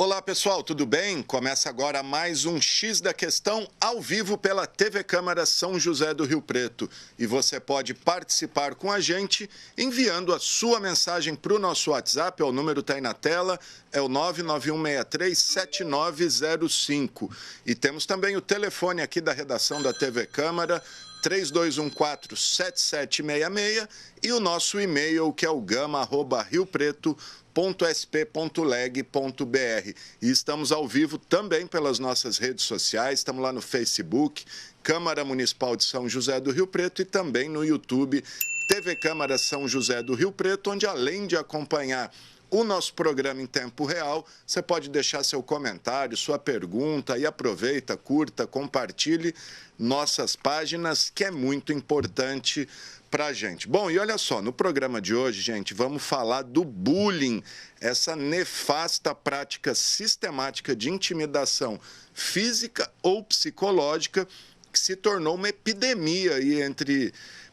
Olá pessoal, tudo bem? Começa agora mais um X da Questão ao vivo pela TV Câmara São José do Rio Preto. E você pode participar com a gente enviando a sua mensagem para o nosso WhatsApp, o número está aí na tela, é o 991637905. E temos também o telefone aqui da redação da TV Câmara, 3214-7766, e o nosso e-mail, que é o gama@riopreto.sp.leg.br. E estamos ao vivo também pelas nossas redes sociais, estamos lá no Facebook, Câmara Municipal de São José do Rio Preto, e também no YouTube, TV Câmara São José do Rio Preto, onde além de acompanhar o nosso programa em tempo real, você pode deixar seu comentário, sua pergunta, e aproveita, curta, compartilhe nossas páginas, que é muito importante para a gente. Bom, e olha só, no programa de hoje, gente, vamos falar do bullying, essa nefasta prática sistemática de intimidação física ou psicológica que se tornou uma epidemia aí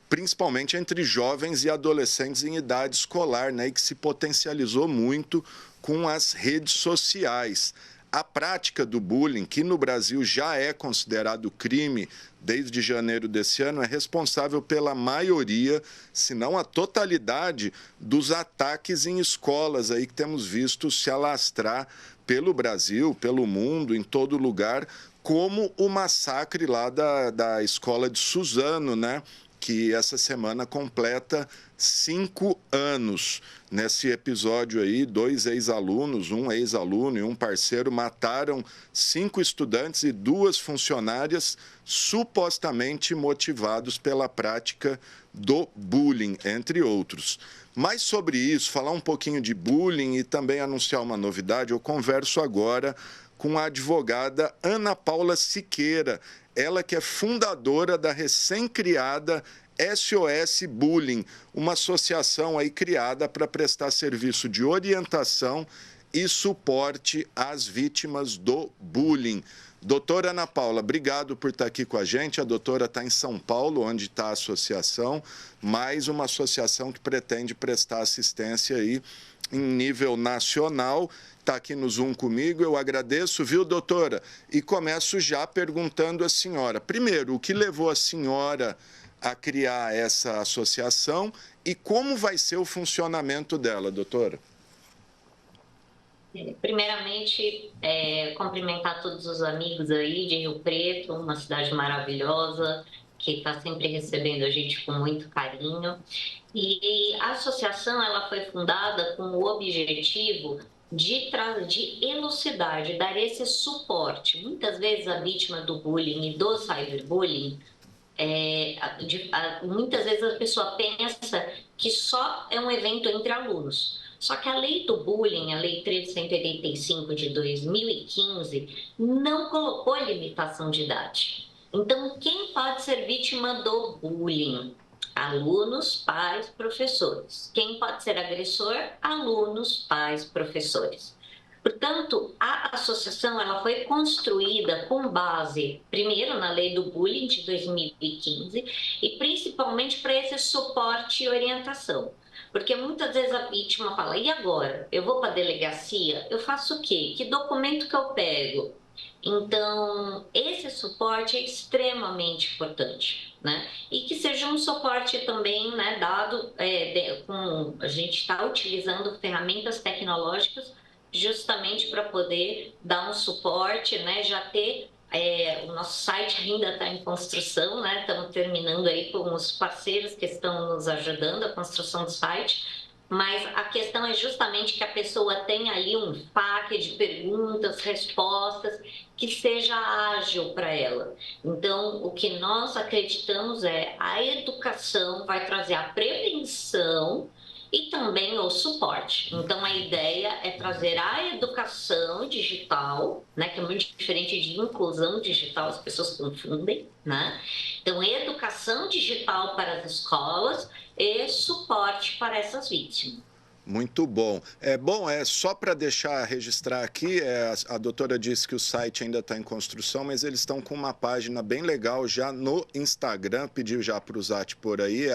principalmente entre jovens e adolescentes em idade escolar, né, e que se potencializou muito com as redes sociais. A prática do bullying, que no Brasil já é considerado crime desde janeiro desse ano, é responsável pela maioria, se não a totalidade, dos ataques em escolas aí que temos visto se alastrar pelo Brasil, pelo mundo, em todo lugar, como o massacre lá da escola de Suzano, né? Que essa semana completa 5 anos. Nesse episódio aí, 2 ex-alunos, um ex-aluno e um parceiro, mataram 5 estudantes e 2 funcionárias, supostamente motivados pela prática do bullying, entre outros. Mas sobre isso, falar um pouquinho de bullying e também anunciar uma novidade, eu converso agora com a advogada Ana Paula Siqueira, ela que é fundadora da recém-criada SOS Bullying, uma associação aí criada para prestar serviço de orientação e suporte às vítimas do bullying. Doutora Ana Paula, obrigado por estar aqui com a gente. A doutora está em São Paulo, onde está a associação, mais uma associação que pretende prestar assistência aí em nível nacional. Está aqui no Zoom comigo, eu agradeço, viu, doutora? E começo já perguntando à senhora, primeiro, o que levou a senhora a criar essa associação e como vai ser o funcionamento dela, doutora? Primeiramente, cumprimentar todos os amigos aí de Rio Preto, uma cidade maravilhosa, que está sempre recebendo a gente com muito carinho. E a associação ela foi fundada com o objetivo de elucidar, de dar esse suporte. Muitas vezes a vítima do bullying e do cyberbullying, muitas vezes a pessoa pensa que só é um evento entre alunos. Só que a lei do bullying, a Lei 13.185 de 2015, não colocou limitação de idade. Então, quem pode ser vítima do bullying? Alunos, pais, professores. Quem pode ser agressor? Alunos, pais, professores. Portanto, a associação ela foi construída com base, primeiro, na lei do bullying de 2015 e principalmente para esse suporte e orientação. Porque muitas vezes a vítima fala, e agora? Eu vou para a delegacia? Eu faço o quê? Que documento que eu pego? Então, esse suporte é extremamente importante, né? E que seja um suporte também, né, dado, a gente está utilizando ferramentas tecnológicas justamente para poder dar um suporte, né? Já ter, o nosso site ainda está em construção, né? Estamos terminando aí com os parceiros que estão nos ajudando a construção do site, mas a questão é justamente que a pessoa tenha ali um pack de perguntas, respostas, que seja ágil para ela. Então, o que nós acreditamos é a educação vai trazer a prevenção e também o suporte. Então, a ideia é trazer a educação digital, né, que é muito diferente de inclusão digital, as pessoas confundem, né? Então, educação digital para as escolas e suporte para essas vítimas. Muito bom. É só para deixar registrar aqui, a doutora disse que o site ainda está em construção, mas eles estão com uma página bem legal já no Instagram, pediu já para o Zat por aí, é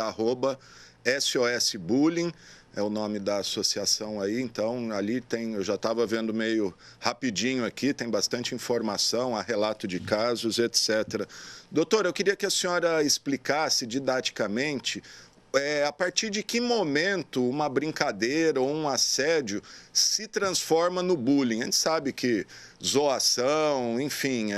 @SOS Bullying. é o nome da associação aí, então ali tem, eu já estava vendo meio rapidinho aqui, tem bastante informação, há relato de casos, etc. Doutora, eu queria que a senhora explicasse didaticamente a partir de que momento uma brincadeira ou um assédio se transforma no bullying. A gente sabe que zoação, enfim,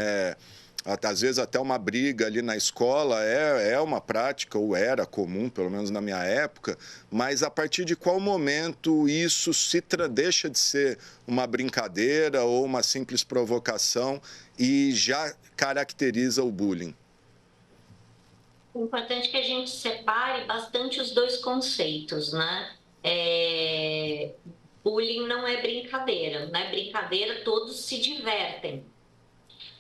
às vezes até uma briga ali na escola é uma prática, ou era comum, pelo menos na minha época, mas a partir de qual momento isso deixa de ser uma brincadeira ou uma simples provocação e já caracteriza o bullying? É importante que a gente separe bastante os dois conceitos, né? Bullying não é brincadeira, não é brincadeira, todos se divertem.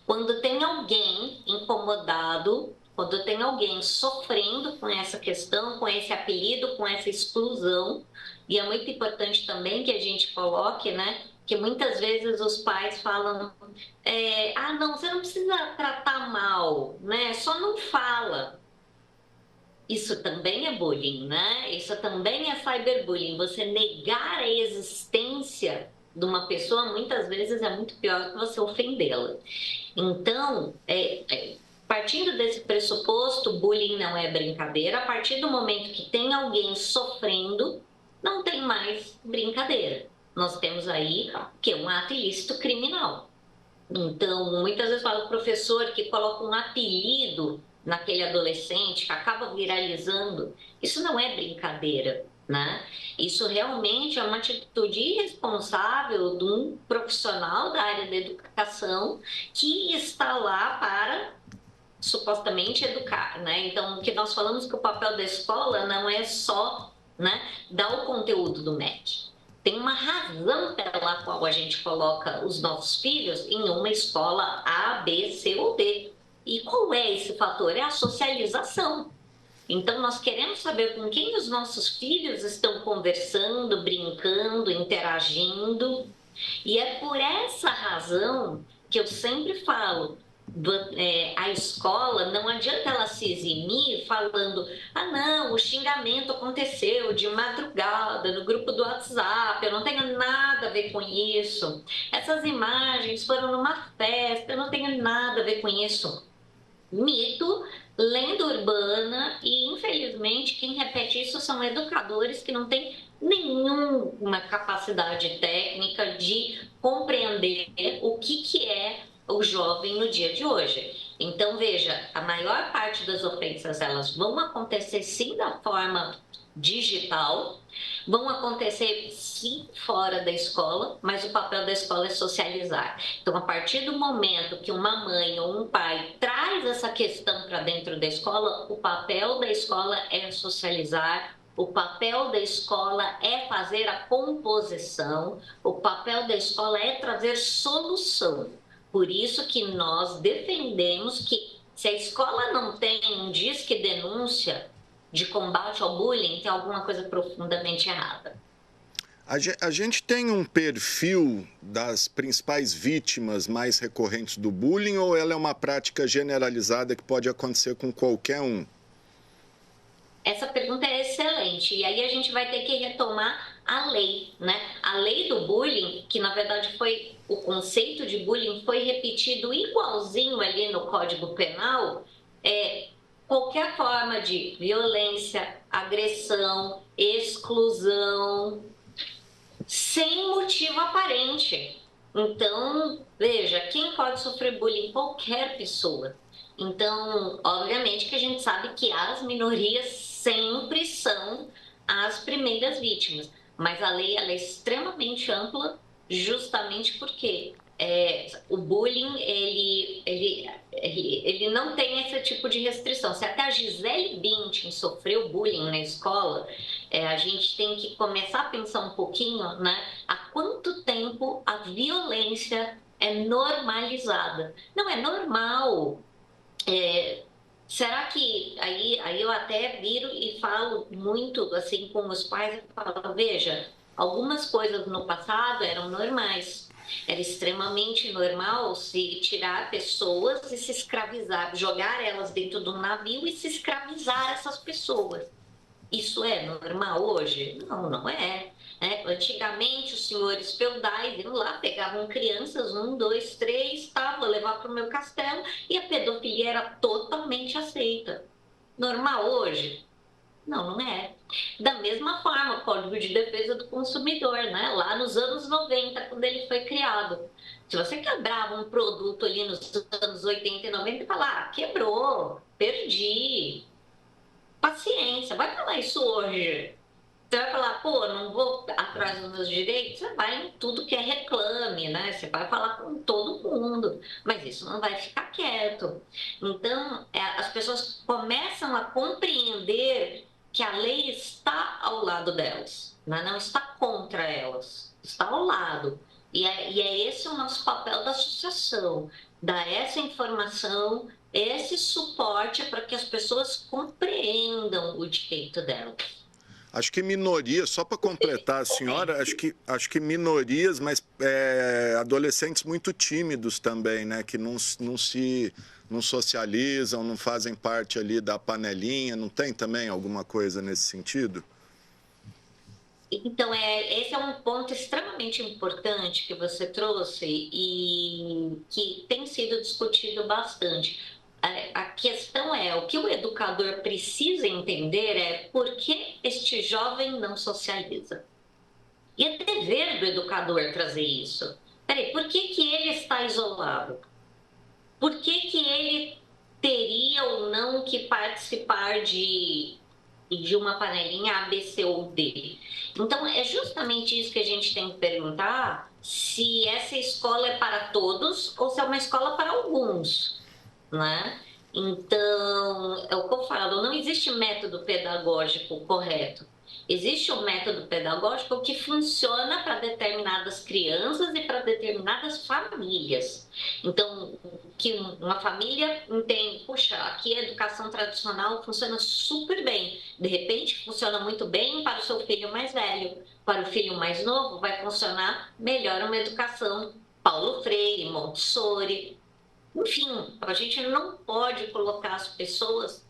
Quando tem alguém incomodado, quando tem alguém sofrendo com essa questão, com esse apelido, com essa exclusão, e é muito importante também que a gente coloque, né? Que muitas vezes os pais falam, não, você não precisa tratar mal, né? Só não fala. Isso também é bullying, né? Isso também é cyberbullying. Você negar a existência de uma pessoa, muitas vezes, é muito pior que você ofendê-la. Então, partindo desse pressuposto, bullying não é brincadeira. A partir do momento que tem alguém sofrendo, não tem mais brincadeira. Nós temos aí que é um ato ilícito criminal. Então, muitas vezes fala o professor que coloca um apelido naquele adolescente que acaba viralizando. Isso não é brincadeira, né? Isso realmente é uma atitude irresponsável de um profissional da área da educação que está lá para supostamente educar, né? Então, o que nós falamos que o papel da escola não é só, né, dar o conteúdo do MEC. Tem uma razão pela qual a gente coloca os nossos filhos em uma escola A, B, C ou D. E qual é esse fator? É a socialização. Então, nós queremos saber com quem os nossos filhos estão conversando, brincando, interagindo. E é por essa razão que eu sempre falo, a escola, não adianta ela se eximir falando, não, o xingamento aconteceu de madrugada no grupo do WhatsApp, eu não tenho nada a ver com isso. Essas imagens foram numa festa, eu não tenho nada a ver com isso. Mito, lenda urbana e, infelizmente, quem repete isso são educadores que não têm nenhuma capacidade técnica de compreender o que é o jovem no dia de hoje. Então, veja, a maior parte das ofensas, elas vão acontecer sim da forma digital, vão acontecer sim fora da escola, mas o papel da escola é socializar. Então, a partir do momento que uma mãe ou um pai traz essa questão para dentro da escola, o papel da escola é socializar, o papel da escola é fazer a composição, o papel da escola é trazer solução. Por isso que nós defendemos que se a escola não tem um disque denúncia de combate ao bullying, tem alguma coisa profundamente errada. A gente tem um perfil das principais vítimas mais recorrentes do bullying ou ela é uma prática generalizada que pode acontecer com qualquer um? Essa pergunta é excelente. E aí a gente vai ter que retomar a lei, né? A lei do bullying, que na verdade foi o conceito de bullying, foi repetido igualzinho ali no Código Penal, qualquer forma de violência, agressão, exclusão, sem motivo aparente. Então, veja, quem pode sofrer bullying? Qualquer pessoa. Então, obviamente que a gente sabe que as minorias sempre são as primeiras vítimas, mas a lei ela é extremamente ampla justamente porque o bullying ele não tem esse tipo de restrição. Se até a Gisele Bündchen sofreu bullying na escola, a gente tem que começar a pensar um pouquinho, né, há quanto tempo a violência é normalizada. Não é normal. Será que aí eu até viro e falo muito assim com os pais, eu falo, veja, algumas coisas no passado eram normais. Era extremamente normal se tirar pessoas e se escravizar, jogar elas dentro de um navio e se escravizar essas pessoas. Isso é normal hoje? Não, não é. Antigamente, os senhores feudais iam lá, pegavam crianças, 1, 2, 3, tá, vou levar para o meu castelo, e a pedofilia era totalmente aceita. Normal hoje? Não, não é. Da mesma forma, o Código de Defesa do Consumidor, né? Lá nos anos 90, quando ele foi criado. Se você quebrava um produto ali nos anos 80 e 90, e falar, ah, quebrou, perdi. Paciência, vai falar isso hoje. Você vai falar, pô, não vou atrás dos meus direitos? Você vai em tudo que é reclame, né? Você vai falar com todo mundo, mas isso não vai ficar quieto. Então, as pessoas começam a compreender que a lei está ao lado delas, né? Não está contra elas, está ao lado. E é esse o nosso papel da associação, dar essa informação, esse suporte para que as pessoas compreendam o direito delas. Acho que minorias, só para completar a senhora, acho que minorias, mas adolescentes muito tímidos também, né? Que não socializam, não fazem parte ali da panelinha, não tem também alguma coisa nesse sentido? Então, esse é um ponto extremamente importante que você trouxe e que tem sido discutido bastante. A questão é, o que o educador precisa entender é por que este jovem não socializa. E é dever do educador trazer isso. Peraí, por que que ele está isolado? Por que que ele teria ou não que participar de uma panelinha A, B, C ou D? Então, é justamente isso que a gente tem que perguntar, se essa escola é para todos ou se é uma escola para alguns, né? Então, é o que eu falo, não existe método pedagógico correto. Existe um método pedagógico que funciona para determinadas crianças e para determinadas famílias. Então, que uma família entende, puxa, aqui a educação tradicional funciona super bem. De repente, funciona muito bem para o seu filho mais velho. Para o filho mais novo, vai funcionar melhor uma educação Paulo Freire, Montessori. Enfim, a gente não pode colocar as pessoas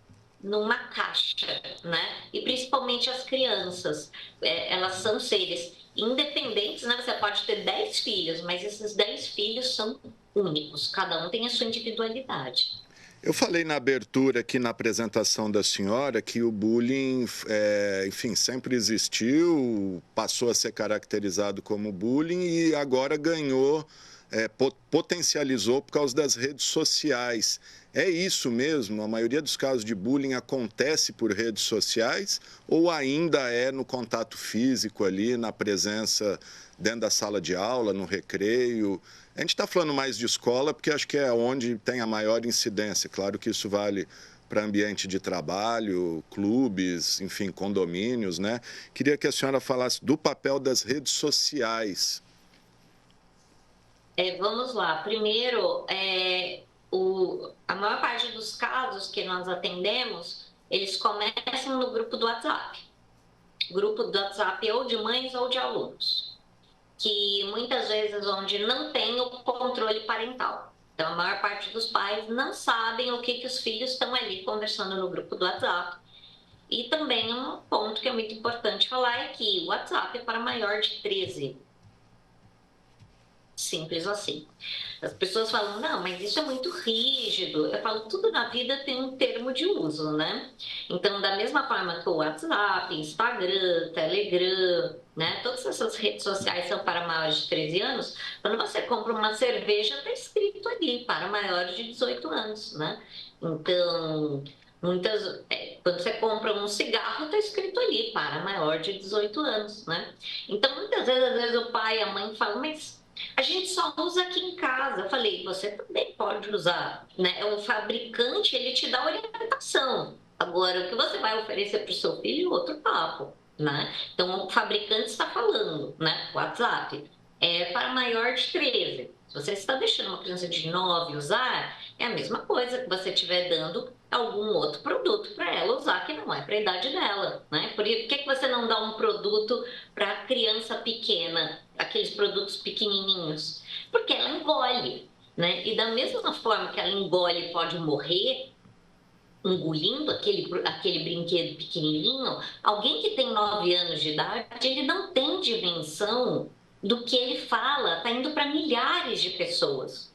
numa caixa, né? E principalmente as crianças, elas são seres independentes, né? Você pode ter 10 filhos, mas esses 10 filhos são únicos, cada um tem a sua individualidade. Eu falei na abertura aqui na apresentação da senhora que o bullying, enfim, sempre existiu, passou a ser caracterizado como bullying e agora ganhou, potencializou por causa das redes sociais. É isso mesmo? A maioria dos casos de bullying acontece por redes sociais ou ainda é no contato físico ali, na presença dentro da sala de aula, no recreio? A gente está falando mais de escola porque acho que é onde tem a maior incidência. Claro que isso vale para ambiente de trabalho, clubes, enfim, condomínios, né? Queria que a senhora falasse do papel das redes sociais. Vamos lá. Primeiro, a maior parte dos casos que nós atendemos, eles começam no grupo do WhatsApp. Grupo do WhatsApp ou de mães ou de alunos, que muitas vezes onde não tem o controle parental. Então, a maior parte dos pais não sabem o que os filhos estão ali conversando no grupo do WhatsApp. E também um ponto que é muito importante falar é que o WhatsApp é para maior de 13. Simples assim. As pessoas falam, não, mas isso é muito rígido. Eu falo, tudo na vida tem um termo de uso, né? Então, da mesma forma que o WhatsApp, Instagram, Telegram, né? Todas essas redes sociais são para maiores de 13 anos. Quando você compra uma cerveja, está escrito ali, para maiores de 18 anos, né? Então, quando você compra um cigarro, está escrito ali, para maior de 18 anos, né? Então, muitas vezes, às vezes o pai e a mãe falam, mas a gente só usa aqui em casa. Eu falei, você também pode usar, né? O fabricante, ele te dá orientação. Agora, o que você vai oferecer para o seu filho é outro papo, né? Então, o fabricante está falando, né? WhatsApp é para maior de 13. Se você está deixando uma criança de 9 usar, é a mesma coisa que você estiver dando algum outro produto para ela usar, que não é para a idade dela, né? Por que você não dá um produto para criança pequena, aqueles produtos pequenininhos? Porque ela engole, né? E da mesma forma que ela engole e pode morrer, engolindo aquele brinquedo pequenininho, alguém que tem 9 anos de idade, ele não tem dimensão do que ele fala, está indo para milhares de pessoas.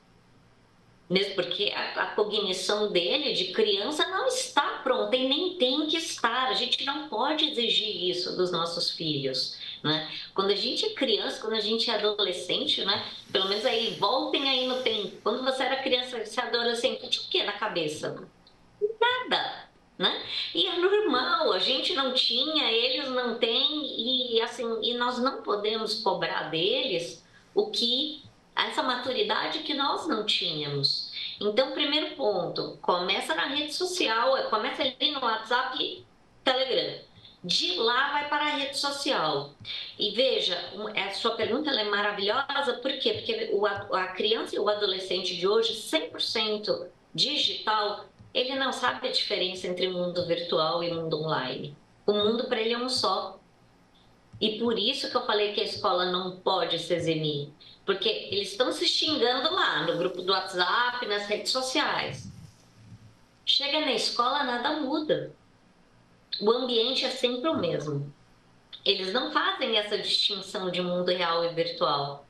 Mesmo porque a cognição dele, de criança, não está pronta e nem tem que estar. A gente não pode exigir isso dos nossos filhos, né? Quando a gente é criança, quando a gente é adolescente, né? Pelo menos aí, voltem aí no tempo. Quando você era criança, você é adolescente, tinha o que na cabeça? Nada, né? E é normal, a gente não tinha, eles não têm, e assim, e nós não podemos cobrar deles o que essa maturidade que nós não tínhamos. Então, primeiro ponto, começa na rede social, começa ali no WhatsApp e Telegram. De lá vai para a rede social. E veja, a sua pergunta ela é maravilhosa, por quê? Porque a criança e o adolescente de hoje, 100% digital, ele não sabe a diferença entre mundo virtual e mundo online. O mundo para ele é um só. E por isso que eu falei que a escola não pode se eximir. Porque eles estão se xingando lá, no grupo do WhatsApp, nas redes sociais. Chega na escola, nada muda. O ambiente é sempre o mesmo. Eles não fazem essa distinção de mundo real e virtual.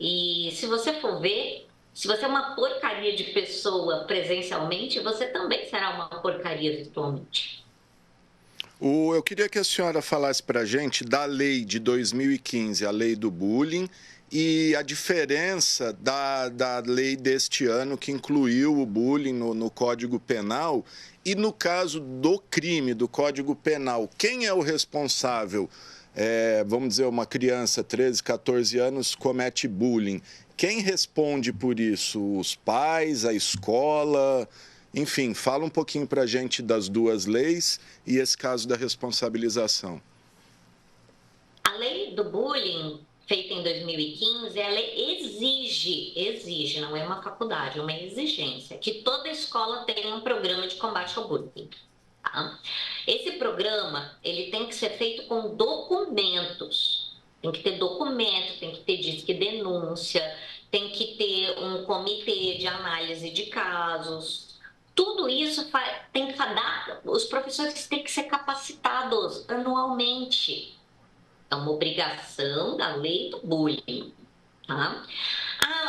E se você for ver, se você é uma porcaria de pessoa presencialmente, você também será uma porcaria virtualmente. Eu queria que a senhora falasse para a gente da lei de 2015, a lei do bullying, e a diferença da lei deste ano que incluiu o bullying no Código Penal. E no caso do crime, do Código Penal, quem é o responsável? Vamos dizer, uma criança, 13, 14 anos, comete bullying. Quem responde por isso? Os pais, a escola? Enfim, fala um pouquinho para a gente das duas leis e esse caso da responsabilização. A lei do bullying, feita em 2015, ela exige, não é uma faculdade, é uma exigência, que toda escola tenha um programa de combate ao bullying. Tá? Esse programa, ele tem que ser feito com documentos. Tem que ter documento, tem que ter disque denúncia, tem que ter um comitê de análise de casos. Tudo isso tem que dar, os professores têm que ser capacitados anualmente. É uma obrigação da lei do bullying. Tá?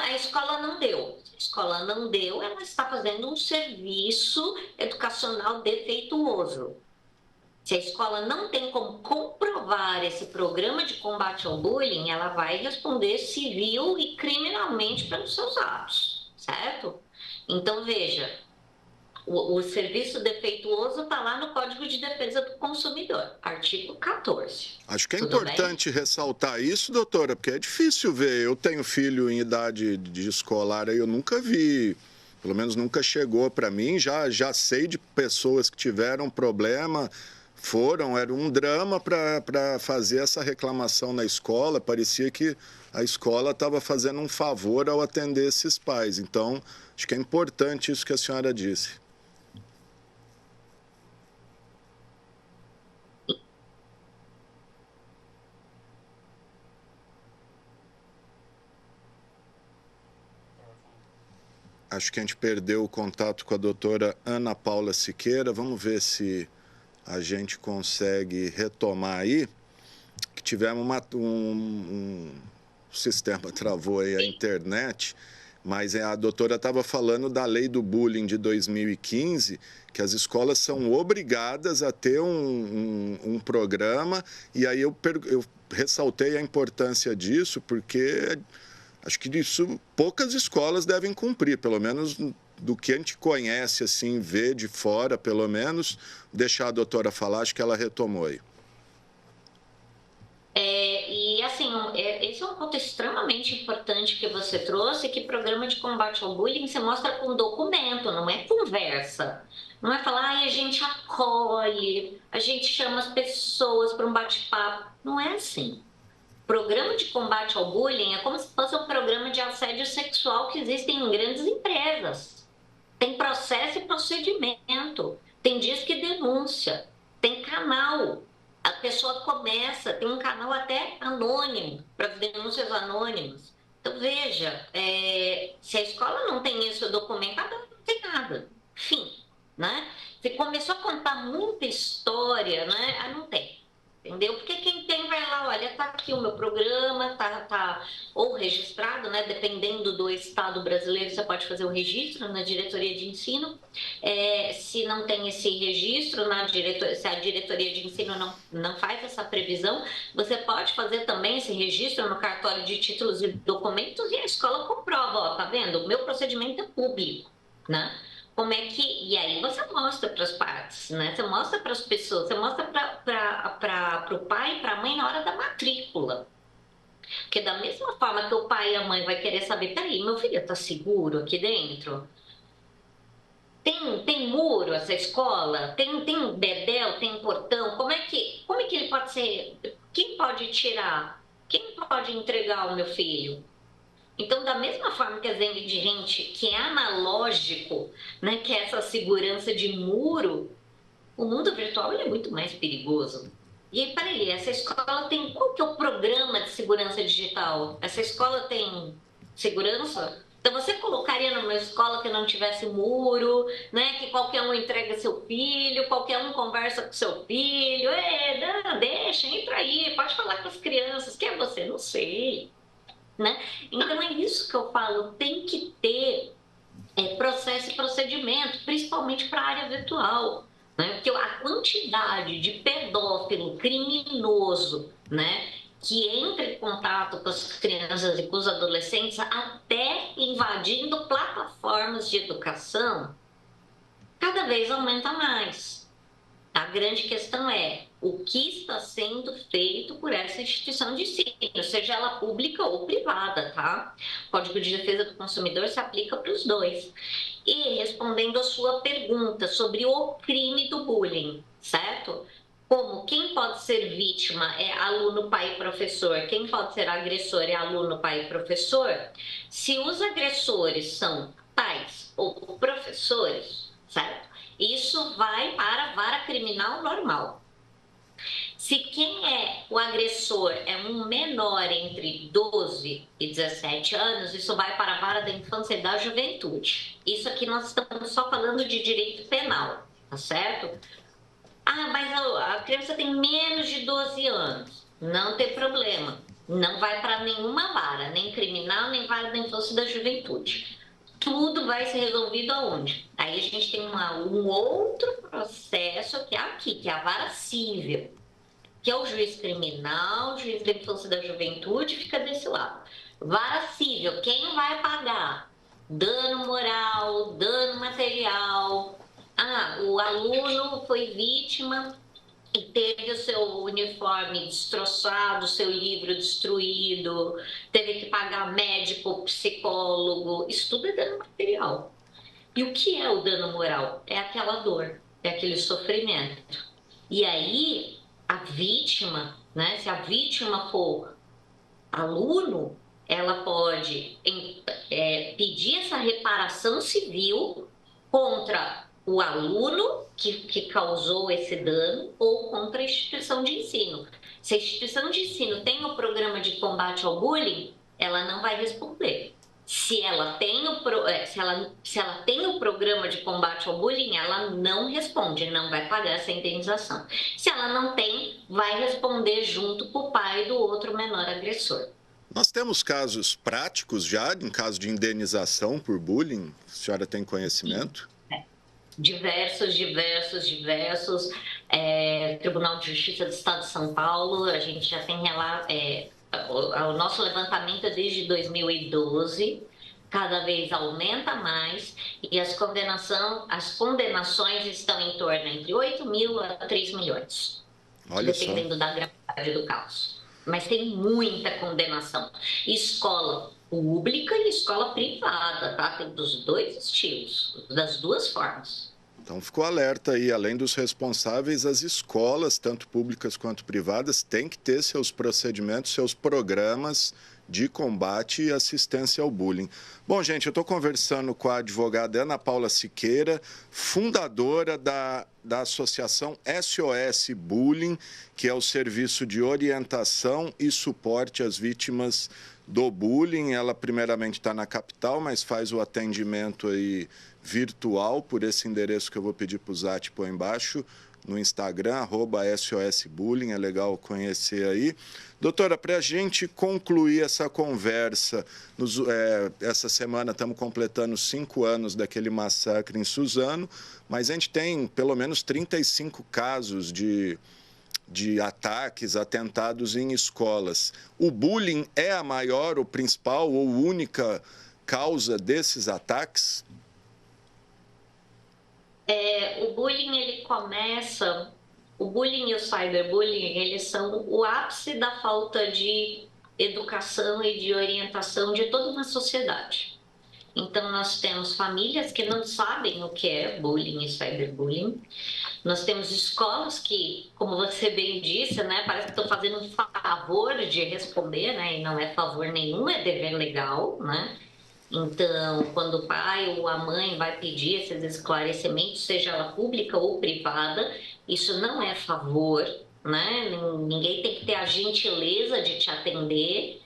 A escola não deu. A escola não deu, ela está fazendo um serviço educacional defeituoso. Se a escola não tem como comprovar esse programa de combate ao bullying, ela vai responder civil e criminalmente pelos seus atos, certo? Então, veja, o serviço defeituoso está lá no Código de Defesa do Consumidor, artigo 14. Acho que é importante ressaltar isso, doutora, porque é difícil ver. Eu tenho filho em idade de escolar, aí eu nunca vi, pelo menos nunca chegou para mim. Já sei de pessoas que tiveram problema, era um drama para fazer essa reclamação na escola. Parecia que a escola estava fazendo um favor ao atender esses pais. Então, acho que é importante isso que a senhora disse. Acho que a gente perdeu o contato com a doutora Ana Paula Siqueira. Vamos ver se a gente consegue retomar aí. Que tivemos um sistema travou aí a internet, mas a doutora estava falando da lei do bullying de 2015, que as escolas são obrigadas a ter um programa, e aí eu ressaltei a importância disso, porque acho que isso poucas escolas devem cumprir, pelo menos do que a gente conhece, assim, vê de fora, pelo menos. Deixar a doutora falar, acho que ela retomou aí. E assim, esse é um ponto extremamente importante que você trouxe, que programa de combate ao bullying se mostra com documento, não é conversa. Não é falar, a gente acolhe, a gente chama as pessoas para um bate-papo. Não é assim. Programa de combate ao bullying é como se fosse um programa de assédio sexual que existem em grandes empresas. Tem processo e procedimento, tem disque denúncia, tem canal. A pessoa começa, tem um canal até anônimo, para denúncias anônimas. Então, veja, se a escola não tem isso documentado, ela não tem nada. Fim, né? aqui o meu programa, tá ou registrado, né? Dependendo do estado brasileiro, você pode fazer o registro na diretoria de ensino. Se não tem esse registro, se a diretoria de ensino não faz essa previsão, você pode fazer também esse registro no cartório de títulos e documentos e a escola comprova, ó, tá vendo? O meu procedimento é público, né? Como é que... E aí você mostra para as partes, né? Você mostra para as pessoas, você mostra para o pai e para a mãe na hora da matrícula. Porque da mesma forma que o pai e a mãe vai querer saber, peraí, meu filho está seguro aqui dentro? Tem muro essa escola? Tem bedel, tem portão? Como é que ele pode ser? Quem pode tirar? Quem pode entregar o meu filho? Então, da mesma forma que a gente que é analógico, né, que é essa segurança de muro, o mundo virtual ele é muito mais perigoso. E aí, peraí, essa escola tem... Qual que é o programa de segurança digital? Essa escola tem segurança? Então, você colocaria numa escola que não tivesse muro, né? Que qualquer um entrega seu filho, qualquer um conversa com seu filho. Deixa, entra aí, pode falar com as crianças. Quem é você? Não sei. Né? Então, é isso que eu falo. Tem que ter processo e procedimento, principalmente para a área virtual. Né? Porque a quantidade de pedófilo criminoso, né, que entra em contato com as crianças e com os adolescentes, até invadindo plataformas de educação, cada vez aumenta mais. A grande questão é o que está sendo feito por essa instituição de ensino, seja ela pública ou privada, tá? O Código de Defesa do Consumidor se aplica para os dois. E respondendo a sua pergunta sobre o crime do bullying, certo? Como quem pode ser vítima é aluno, pai e professor, quem pode ser agressor é aluno, pai e professor, se os agressores são pais ou professores, certo? Isso vai para a vara criminal normal. Se quem é o agressor é um menor entre 12 e 17 anos, isso vai para a vara da infância e da juventude. Isso aqui nós estamos só falando de direito penal, tá certo? Mas a criança tem menos de 12 anos. Não tem problema. Não vai para nenhuma vara, nem criminal, nem vara da infância e da juventude. Tudo vai ser resolvido aonde? Aí a gente tem um outro processo que é aqui, que é a vara civil, que é o juiz criminal, o juiz da infância e da juventude, fica desse lado. Vara civil, quem vai pagar? Dano moral, dano material. O aluno foi vítima e teve o seu uniforme destroçado, o seu livro destruído, teve que pagar médico, psicólogo, isso tudo é dano material. E o que é o dano moral? É aquela dor, é aquele sofrimento. E aí, a vítima, né, se a vítima for aluno, ela pode pedir essa reparação civil contra o aluno que causou esse dano ou contra a instituição de ensino. Se a instituição de ensino tem o programa de combate ao bullying, ela não vai responder. Se ela tem o programa de combate ao bullying, ela não responde, não vai pagar essa indenização. Se ela não tem, vai responder junto com o pai do outro menor agressor. Nós temos casos práticos já, em caso de indenização por bullying? A senhora tem conhecimento? Diversos. Tribunal de Justiça do Estado de São Paulo, a gente já tem o nosso levantamento é desde 2012, cada vez aumenta mais, e as condenações estão em torno entre 8 mil a 3 milhões, dependendo da gravidade do caso. Mas tem muita condenação. Escola pública e escola privada, tá? Tem dos dois estilos, das duas formas. Então, ficou alerta aí, além dos responsáveis, as escolas, tanto públicas quanto privadas, têm que ter seus procedimentos, seus programas de combate e assistência ao bullying. Bom, gente, eu estou conversando com a advogada Ana Paula Siqueira, fundadora da associação SOS Bullying, que é o serviço de orientação e suporte às vítimas do bullying. Ela primeiramente está na capital, mas faz o atendimento aí virtual por esse endereço que eu vou pedir para o Zat pôr embaixo, no Instagram, @SOSBullying, é legal conhecer aí. Doutora, para a gente concluir essa conversa, essa semana estamos completando 5 anos daquele massacre em Suzano, mas a gente tem pelo menos 35 casos de ataques, atentados em escolas. O bullying é a maior, o principal ou única causa desses ataques? O bullying, ele começa... O bullying e o cyberbullying, eles são o ápice da falta de educação e de orientação de toda uma sociedade. Então, nós temos famílias que não sabem o que é bullying e cyberbullying. Nós temos escolas que, como você bem disse, né, parece que estão fazendo um favor de responder, né, e não é favor nenhum, é dever legal, né? Então, quando o pai ou a mãe vai pedir esses esclarecimentos, seja ela pública ou privada, isso não é favor, né? Ninguém tem que ter a gentileza de te atender.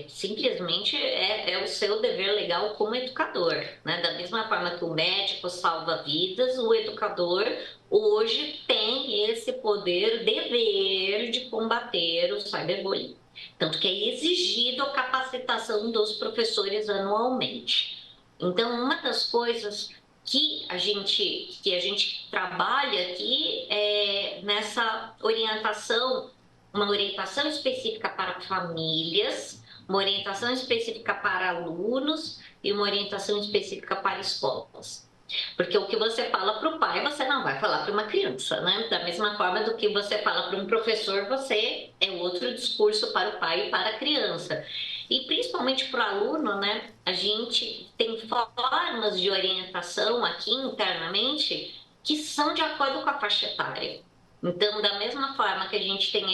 Simplesmente é o seu dever legal como educador, né? Da mesma forma que o médico salva vidas, o educador hoje tem esse poder, dever de combater o cyberbullying. Tanto que é exigido a capacitação dos professores anualmente. Então, uma das coisas que a gente trabalha aqui é nessa orientação, uma orientação específica para famílias, uma orientação específica para alunos e uma orientação específica para escolas. Porque o que você fala para o pai, você não vai falar para uma criança, né? Da mesma forma do que você fala para um professor, você é outro discurso para o pai e para a criança. E principalmente para o aluno, né? A gente tem formas de orientação aqui internamente que são de acordo com a faixa etária. Então, da mesma forma que a gente tem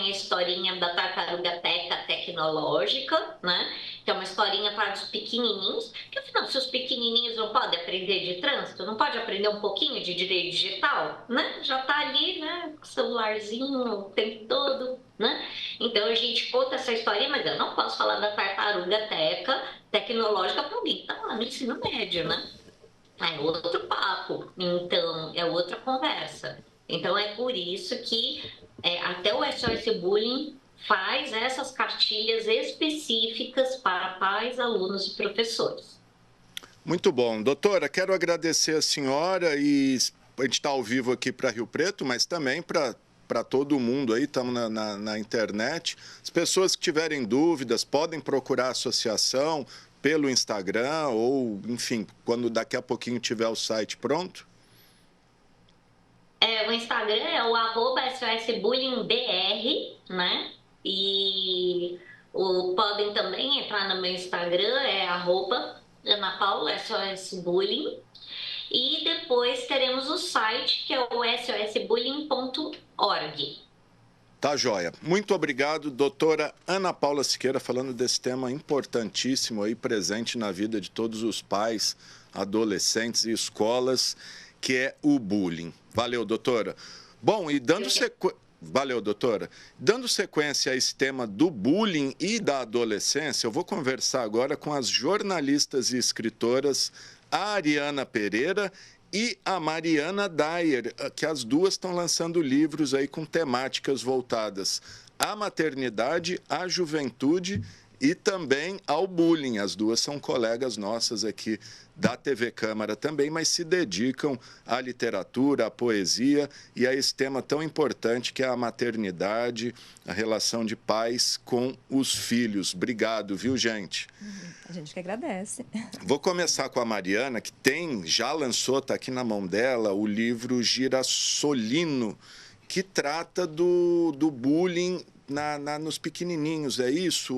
a historinha da tartaruga teca tecnológica, né? Que é uma historinha para os pequenininhos, que afinal, se os pequenininhos não podem aprender de trânsito, não pode aprender um pouquinho de direito digital, né? Já está ali, né? Com o celularzinho o tempo todo, né? Então, a gente conta essa historinha, mas eu não posso falar da tartaruga teca tecnológica para alguém que está lá no ensino médio, né? É outro papo, então, é outra conversa. Então, é por isso que até o SOS Bullying faz essas cartilhas específicas para pais, alunos e professores. Muito bom. Doutora, quero agradecer a senhora e a gente está ao vivo aqui para Rio Preto, mas também para todo mundo aí, estamos na internet. As pessoas que tiverem dúvidas podem procurar a associação pelo Instagram ou, enfim, quando daqui a pouquinho tiver o site pronto? O Instagram é o @SOSBullyingBR, né? E podem também entrar no meu Instagram, @AnaPaulaSOSBullying. E depois teremos o site, que é o sosbullying.org. Tá joia. Muito obrigado, doutora Ana Paula Siqueira, falando desse tema importantíssimo aí, presente na vida de todos os pais, adolescentes e escolas, que é o bullying. Valeu, doutora. Bom, e Valeu, doutora. Dando sequência a esse tema do bullying e da adolescência, eu vou conversar agora com as jornalistas e escritoras a Ariana Pereira e a Mariana Dyer, que as duas estão lançando livros aí com temáticas voltadas à maternidade, à juventude e também ao bullying. As duas são colegas nossas aqui da TV Câmara também, mas se dedicam à literatura, à poesia e a esse tema tão importante que é a maternidade, a relação de pais com os filhos. Obrigado, viu, gente? A gente que agradece. Vou começar com a Mariana, que já lançou, está aqui na mão dela, o livro Girassolino, que trata do bullying nos pequenininhos, é isso,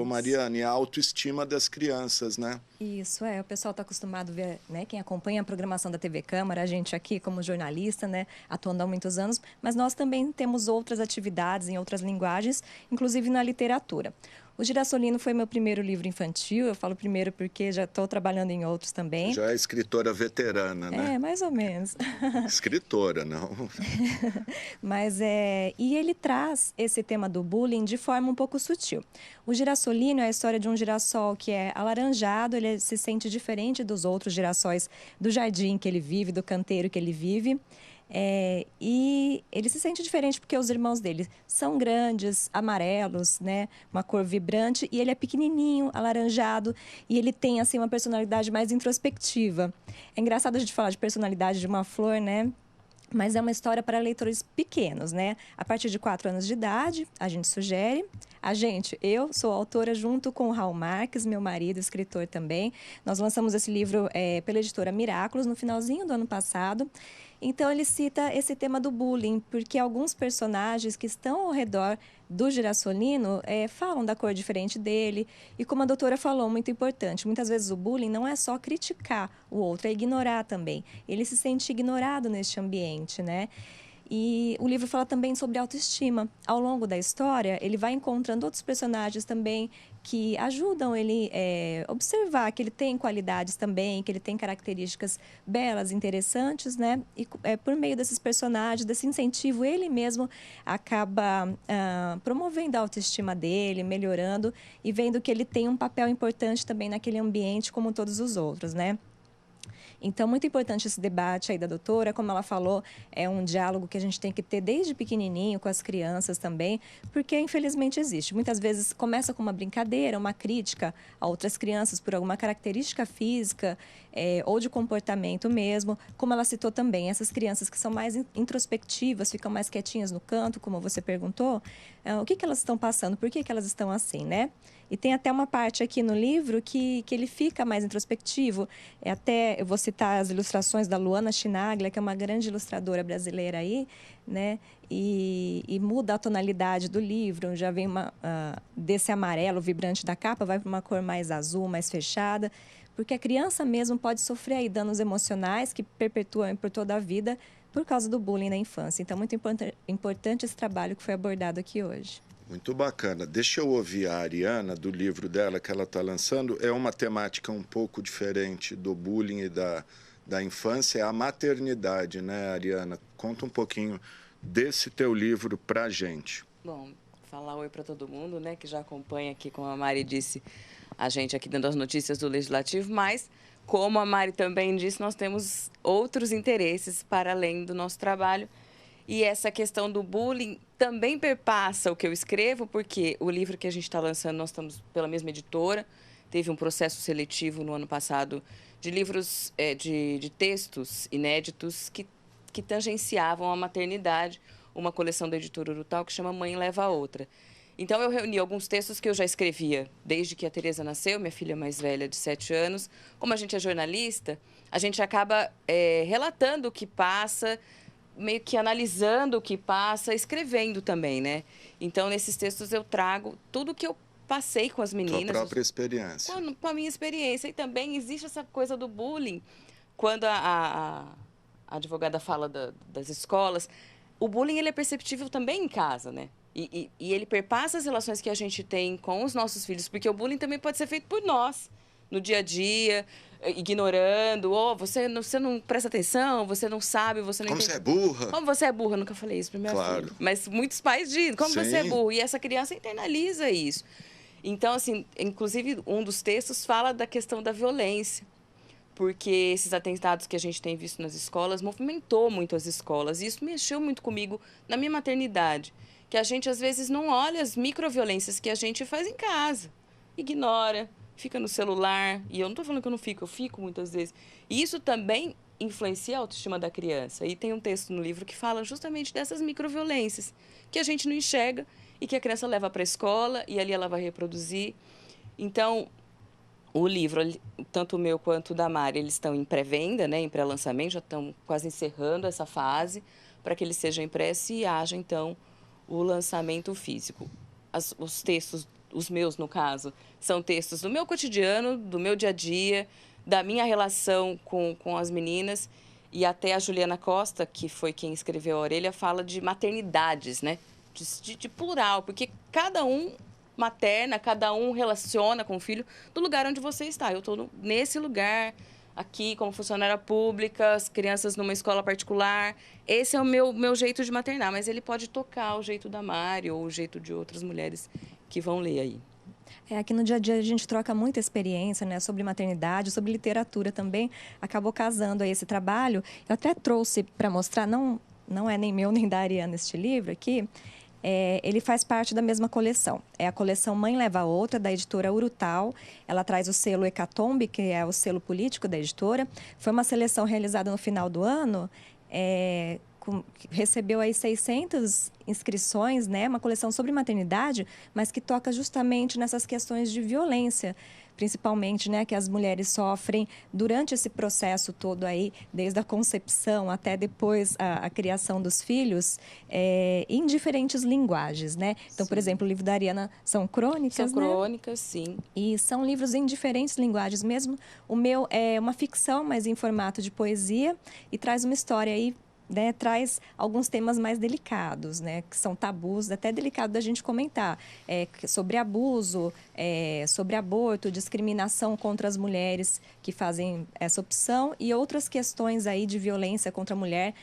Mariana? E a autoestima das crianças, né? Isso, o pessoal está acostumado a ver, né? Quem acompanha a programação da TV Câmara, a gente aqui como jornalista, né? Atuando há muitos anos, mas nós também temos outras atividades em outras linguagens, inclusive na literatura. O Girassolino foi meu primeiro livro infantil. Eu falo primeiro porque já estou trabalhando em outros também. Já é escritora veterana, né? É, mais ou menos. Escritora, não? E ele traz esse tema do bullying de forma um pouco sutil. O Girassolino é a história de um girassol que é alaranjado, ele se sente diferente dos outros girassóis do jardim que ele vive, do canteiro que ele vive. E ele se sente diferente porque os irmãos dele são grandes, amarelos, né? Uma cor vibrante, e ele é pequenininho, alaranjado, e ele tem assim uma personalidade mais introspectiva. É engraçado a gente falar de personalidade de uma flor, né? Mas é uma história para leitores pequenos, né? A partir de 4 anos de idade, a gente sugere. Eu sou autora junto com o Raul Marques, meu marido, escritor também. Nós lançamos esse livro pela editora Miraculos no finalzinho do ano passado. Então, ele cita esse tema do bullying, porque alguns personagens que estão ao redor do Girassolino falam da cor diferente dele. E como a doutora falou, muito importante, muitas vezes o bullying não é só criticar o outro, é ignorar também. Ele se sente ignorado neste ambiente, né? E o livro fala também sobre autoestima. Ao longo da história, ele vai encontrando outros personagens também que ajudam ele a observar que ele tem qualidades também, que ele tem características belas, interessantes, né? E por meio desses personagens, desse incentivo, ele mesmo acaba promovendo a autoestima dele, melhorando e vendo que ele tem um papel importante também naquele ambiente como todos os outros, né? Então, muito importante esse debate aí da doutora, como ela falou, é um diálogo que a gente tem que ter desde pequenininho com as crianças também, porque infelizmente existe. Muitas vezes começa com uma brincadeira, uma crítica a outras crianças por alguma característica física ou de comportamento mesmo. Como ela citou também, essas crianças que são mais introspectivas, ficam mais quietinhas no canto, como você perguntou, o que elas estão passando, por que elas estão assim, né? E tem até uma parte aqui no livro que ele fica mais introspectivo. Eu vou citar as ilustrações da Luana Chinaglia, que é uma grande ilustradora brasileira aí, né? E muda a tonalidade do livro. Já vem desse amarelo vibrante da capa, vai para uma cor mais azul, mais fechada. Porque a criança mesmo pode sofrer aí danos emocionais que perpetuam por toda a vida por causa do bullying na infância. Então, muito importante esse trabalho que foi abordado aqui hoje. Muito bacana. Deixa eu ouvir a Ariana, do livro dela que ela está lançando. É uma temática um pouco diferente do bullying e da infância, é a maternidade, né, Ariana? Conta um pouquinho desse teu livro para a gente. Bom, falar oi para todo mundo, né, que já acompanha aqui, como a Mari disse, a gente aqui dando as notícias do Legislativo, mas, como a Mari também disse, nós temos outros interesses para além do nosso trabalho. E essa questão do bullying também perpassa o que eu escrevo, porque o livro que a gente está lançando, nós estamos pela mesma editora, teve um processo seletivo no ano passado de livros, de textos inéditos que tangenciavam a maternidade, uma coleção da editora Urutau que chama Mãe Leva a Outra. Então, eu reuni alguns textos que eu já escrevia desde que a Tereza nasceu, minha filha mais velha de 7 anos. Como a gente é jornalista, a gente acaba relatando o que passa, meio que analisando o que passa, escrevendo também, né? Então, nesses textos eu trago tudo que eu passei com as meninas. Tua própria experiência. Com a minha experiência. E também existe essa coisa do bullying. Quando a advogada fala das escolas, o bullying ele é perceptível também em casa, né? E ele perpassa as relações que a gente tem com os nossos filhos, porque o bullying também pode ser feito por nós, no dia a dia, ignorando, você não presta atenção, você não sabe, você não Como entende. você é burra. Como você é burra, eu nunca falei isso para minha filha. Mas muitos pais dizem, como você é burro, e essa criança internaliza isso. Então, assim, inclusive, um dos textos fala da questão da violência, porque esses atentados que a gente tem visto nas escolas movimentou muito as escolas, e isso mexeu muito comigo na minha maternidade, que a gente, às vezes, não olha as microviolências que a gente faz em casa, ignora, fica no celular, e eu não estou falando que eu não fico, eu fico muitas vezes. E isso também influencia a autoestima da criança. E tem um texto no livro que fala justamente dessas microviolências, que a gente não enxerga e que a criança leva para a escola e ali ela vai reproduzir. Então, o livro, tanto o meu quanto o da Mari, eles estão em pré-venda, né, em pré-lançamento, já estão quase encerrando essa fase para que eles sejam impressos e haja, então, o lançamento físico. Os textos, os meus, no caso, são textos do meu cotidiano, do meu dia a dia, da minha relação com as meninas. E até a Juliana Costa, que foi quem escreveu A Orelha, fala de maternidades, né? De plural, porque cada materna, cada um relaciona com o filho do lugar onde você está. Eu estou nesse lugar aqui como funcionária pública, as crianças numa escola particular. Esse é o meu jeito de maternar, mas ele pode tocar o jeito da Mari ou o jeito de outras mulheres que vão ler aí. Aqui no dia a dia a gente troca muita experiência, né, sobre maternidade, sobre literatura também. Acabou casando aí esse trabalho. Eu até trouxe para mostrar, não é nem meu nem da Ariana este livro aqui. Ele faz parte da mesma coleção. É a coleção Mãe Leva a Outra, da editora Urutau. Ela traz o selo Hecatombe, que é o selo político da editora. Foi uma seleção realizada no final do ano. Recebeu aí 600 inscrições, né? Uma coleção sobre maternidade, mas que toca justamente nessas questões de violência, principalmente, né, que as mulheres sofrem durante esse processo todo aí, desde a concepção até depois a criação dos filhos, em diferentes linguagens, né? Então, por exemplo, o livro da Ariana são crônicas, São crônicas, né? Sim. E são livros em diferentes linguagens mesmo. O meu é uma ficção, mas em formato de poesia, e traz uma história aí, né, traz alguns temas mais delicados, né, que são tabus, até delicado da gente comentar, sobre abuso, sobre aborto, discriminação contra as mulheres que fazem essa opção e outras questões aí de violência contra a mulher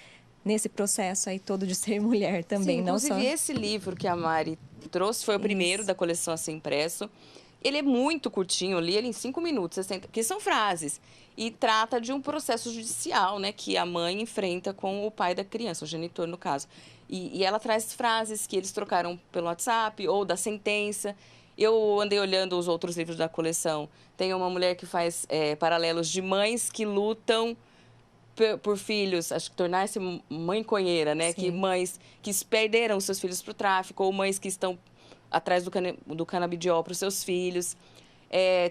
nesse processo aí todo de ser mulher também. Sim, não inclusive só... esse livro que a Mari trouxe foi o primeiro da coleção a ser impresso. Ele é muito curtinho, eu li ele em 5 minutos, que são frases. E trata de um processo judicial, né, que a mãe enfrenta com o pai da criança, o genitor, no caso. E ela traz frases que eles trocaram pelo WhatsApp ou da sentença. Eu andei olhando os outros livros da coleção. Tem uma mulher que faz paralelos de mães que lutam por filhos, acho que tornar-se mãe conheira, né? Sim. Que mães que perderam seus filhos para o tráfico ou mães que estão atrás do canabidiol para os seus filhos.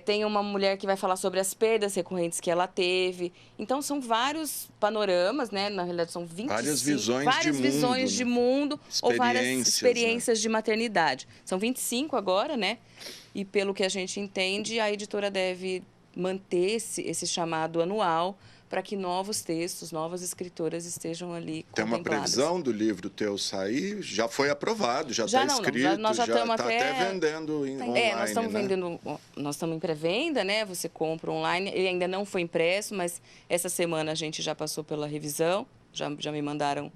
Tem uma mulher que vai falar sobre as perdas recorrentes que ela teve. Então, são vários panoramas, né? Na realidade, são 25. Várias visões de mundo ou várias experiências, né, de maternidade. São 25 agora, né? E pelo que a gente entende, a editora deve manter esse chamado anual para que novos textos, novas escritoras estejam ali contempladas. Tem uma previsão do livro teu sair? Já foi aprovado, já está escrito, nós já estamos até vendendo online, nós estamos vendendo, nós estamos em pré-venda, né? Você compra online, ele ainda não foi impresso, mas essa semana a gente já passou pela revisão, já me mandaram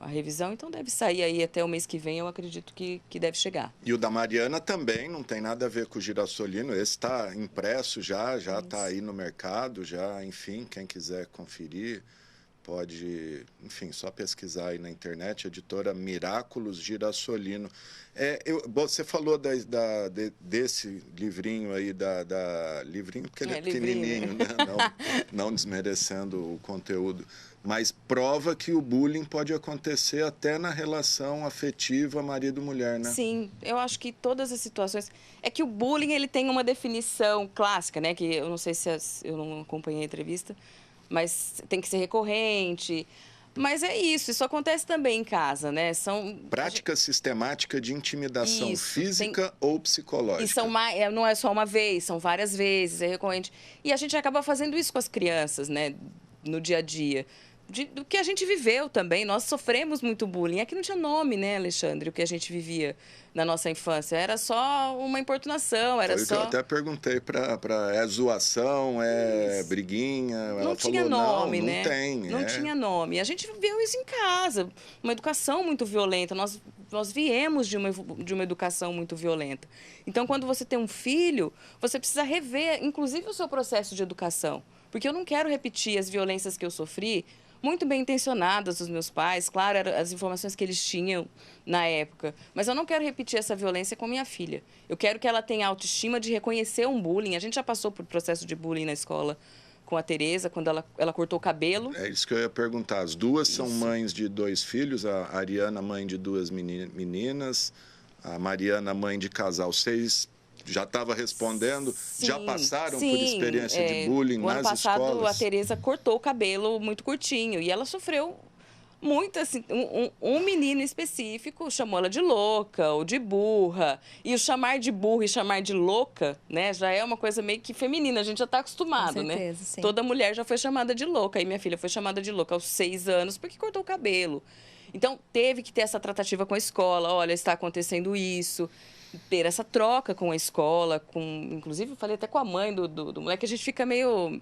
a revisão, então deve sair aí até o mês que vem, eu acredito que deve chegar. E o da Mariana também não tem nada a ver com o Girassolino, esse está impresso já está aí no mercado, já, enfim, quem quiser conferir pode, enfim, só pesquisar aí na internet, editora Miraculos Girassolino. Você falou desse livrinho aí, livrinho porque ele é pequenininho, né? Não desmerecendo o conteúdo, mas prova que o bullying pode acontecer até na relação afetiva marido-mulher, né? Sim, eu acho que todas as situações... É que o bullying, ele tem uma definição clássica, né? Que eu não sei se eu não acompanhei a entrevista, mas tem que ser recorrente. Mas é isso acontece também em casa, né? Prática sistemática de intimidação física ou psicológica. E não é só uma vez, são várias vezes, é recorrente. E a gente acaba fazendo isso com as crianças, né? No dia a dia. Do que a gente viveu também. Nós sofremos muito bullying. Aqui não tinha nome, né, Alexandre? O que a gente vivia na nossa infância. Era só uma importunação, era só... Eu até perguntei é zoação, briguinha. Não tinha nome, não né? Não tinha nome. A gente viveu isso em casa. Uma educação muito violenta. Nós viemos de uma educação muito violenta. Então, quando você tem um filho, você precisa rever, inclusive, o seu processo de educação. Porque eu não quero repetir as violências que eu sofri, muito bem intencionadas dos meus pais, claro, eram as informações que eles tinham na época, mas eu não quero repetir essa violência com minha filha. Eu quero que ela tenha autoestima de reconhecer um bullying. A gente já passou por processo de bullying na escola com a Tereza, quando ela cortou o cabelo. É isso que eu ia perguntar. As duas são mães de 2 filhos, a Ariana, mãe de 2 meninas, a Mariana, mãe de casal. Vocês já estava respondendo? Sim, já passaram por experiência de bullying nas escolas? O ano passado, a Tereza cortou o cabelo muito curtinho e ela sofreu muito, assim, um menino específico chamou ela de louca ou de burra. E o chamar de burra e chamar de louca, né, já é uma coisa meio que feminina, a gente já está acostumado, com certeza, né? Sim. Toda mulher já foi chamada de louca. E minha filha foi chamada de louca aos 6 anos porque cortou o cabelo. Então, teve que ter essa tratativa com a escola. Olha, está acontecendo isso. ter essa troca com a escola, inclusive eu falei até com a mãe do moleque, a gente fica meio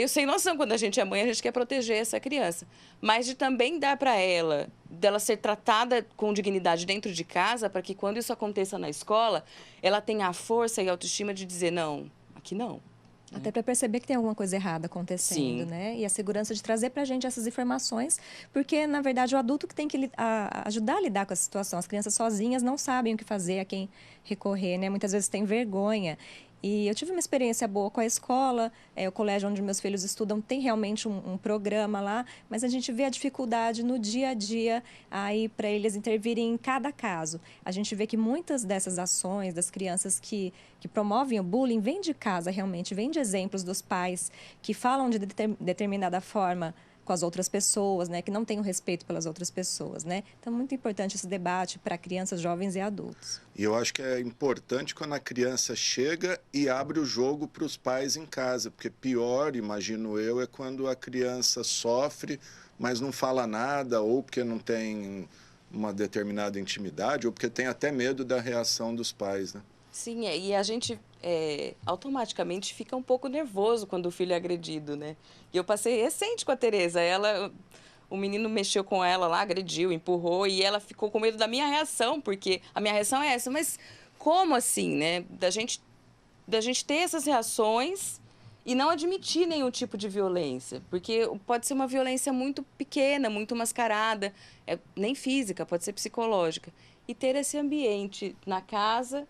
sem noção quando a gente é mãe, a gente quer proteger essa criança. Mas de também dar para ela, dela ser tratada com dignidade dentro de casa, para que quando isso aconteça na escola, ela tenha a força e a autoestima de dizer, não, aqui não. Até para perceber que tem alguma coisa errada acontecendo, Sim. né? E a segurança de trazer para a gente essas informações, porque, na verdade, o adulto que tem que ajudar a lidar com essa situação. As crianças sozinhas não sabem o que fazer, a quem recorrer, né? Muitas vezes tem vergonha. E eu tive uma experiência boa com a escola, o colégio onde meus filhos estudam tem realmente um programa lá, mas a gente vê a dificuldade no dia a dia aí para eles intervirem em cada caso. A gente vê que muitas dessas ações das crianças que promovem o bullying vêm de casa realmente, vêm de exemplos dos pais que falam de determinada forma com as outras pessoas, né, que não têm o respeito pelas outras pessoas, né? Então, muito importante esse debate para crianças, jovens e adultos. E eu acho que é importante quando a criança chega e abre o jogo para os pais em casa, porque pior, imagino eu, é quando a criança sofre, mas não fala nada, ou porque não tem uma determinada intimidade, ou porque tem até medo da reação dos pais, né? Sim, e a gente automaticamente fica um pouco nervoso quando o filho é agredido, né? E eu passei recente com a Tereza, o menino mexeu com ela lá, agrediu, empurrou, e ela ficou com medo da minha reação, porque a minha reação é essa, mas como assim, né? Da gente ter essas reações e não admitir nenhum tipo de violência, porque pode ser uma violência muito pequena, muito mascarada, nem física, pode ser psicológica. E ter esse ambiente na casa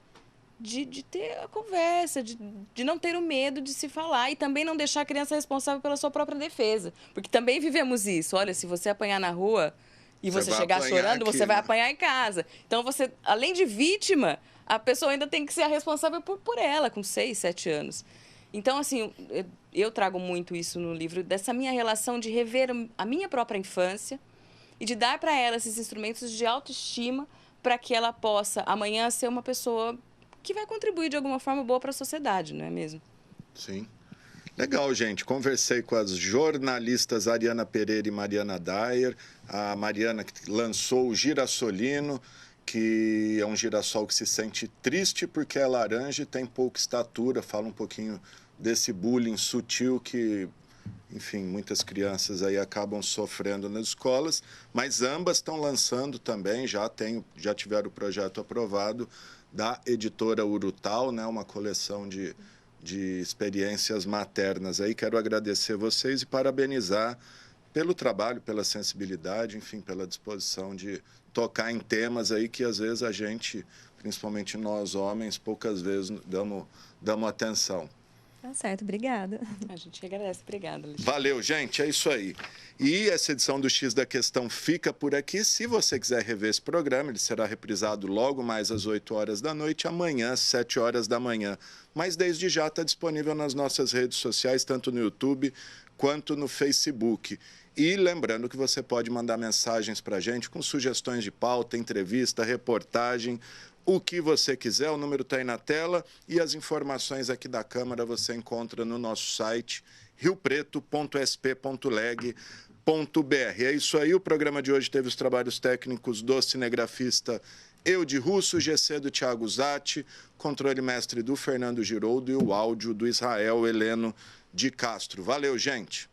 de ter a conversa, de não ter o medo de se falar e também não deixar a criança responsável pela sua própria defesa. Porque também vivemos isso. Olha, se você apanhar na rua e você chegar chorando, você vai apanhar em casa. Então, você, além de vítima, a pessoa ainda tem que ser a responsável por ela, com 6, 7 anos. Então, assim, eu trago muito isso no livro, dessa minha relação de rever a minha própria infância e de dar para ela esses instrumentos de autoestima para que ela possa, amanhã, ser uma pessoa que vai contribuir de alguma forma boa para a sociedade, não é mesmo? Sim. Legal, gente. Conversei com as jornalistas Ariana Pereira e Mariana Dyer. A Mariana que lançou o Girassolino, que é um girassol que se sente triste porque é laranja e tem pouca estatura. Fala um pouquinho desse bullying sutil que, enfim, muitas crianças aí acabam sofrendo nas escolas. Mas ambas estão lançando também, já tiveram o projeto aprovado, da editora Urutau, né, uma coleção de experiências maternas. Aí quero agradecer vocês e parabenizar pelo trabalho, pela sensibilidade, enfim, pela disposição de tocar em temas aí que às vezes a gente, principalmente nós homens, poucas vezes damos atenção. Tá certo, obrigada. A gente agradece, obrigada, Alexandre. Valeu, gente, é isso aí. E essa edição do X da Questão fica por aqui. Se você quiser rever esse programa, ele será reprisado logo mais às 8 horas da noite, amanhã às 7 horas da manhã. Mas desde já está disponível nas nossas redes sociais, tanto no YouTube quanto no Facebook. E lembrando que você pode mandar mensagens para a gente com sugestões de pauta, entrevista, reportagem, o que você quiser. O número está aí na tela e as informações aqui da Câmara você encontra no nosso site riopreto.sp.leg.br. É isso aí, o programa de hoje teve os trabalhos técnicos do cinegrafista Eude Russo, GC do Thiago Zatti, controle mestre do Fernando Giroldo e o áudio do Israel Heleno de Castro. Valeu, gente!